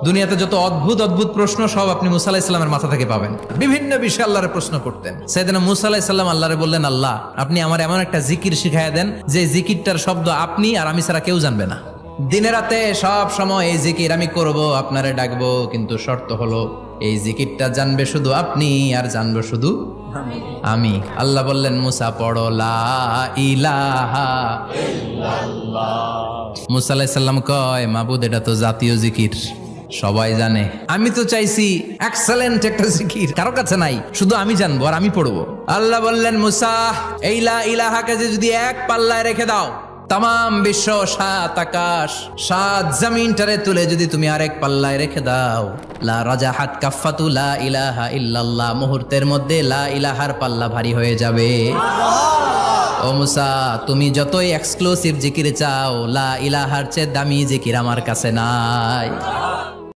দুনিয়াতে যত অদ্ভুত অদ্ভুত প্রশ্ন সব আপনি মুসা আলাইহিস সালামের মাথা থেকে পাবেন। বিভিন্ন বিষয়ে আল্লাহরে প্রশ্ন করতেন। সাইয়েদনা মুসা আলাইহিস সালাম আল্লাহরে বললেন, আল্লাহ আপনি আমার এমন একটা জিকির শিখাইয়া দেন যে জিকিরটার শব্দ আপনি আর আমি ছাড়া কেউ জানবে না। দিনে রাতে সব সময় এই জিকির আমি করব, আপনারে ডাকবো, কিন্তু শর্ত হলো এই জিকিরটা জানবে শুধু আপনি আর জানবো শুধু আমি। আল্লাহ বললেন, মুসা পড়ো লা ইলাহা ইল্লাল্লাহ। মুসা আলাইহিস সালাম কয়, মাবুদ এটা তো জাতীয় জিকির, সবাই জানে। আমি তো চাইছি এক্সেলেন্ট একটা জিকির, কারো কাছে নাই, শুধু আমি জানবো আর আমি পড়বো। আল্লাহ বললেন, মুসা এই লা ইলাহাকে যদি এক পাল্লায় রেখে দাও, তাম বিশ্ব, 7 আকাশ 7 জমিনটারে তুলে যদি তুমি আরেক পাল্লায় রেখে দাও, লা রাজাহাত কাফাতু লা ইলাহা ইল্লাল্লাহ, মুহূর্তের মধ্যে লা ইলাহার পাল্লা ভারী হয়ে যাবে। ও মুসা, তুমি যতই এক্সক্লুসিভ জিকির চাও, লা ইলাহার চেয়ে দামি জিকির আমার কাছে নাই।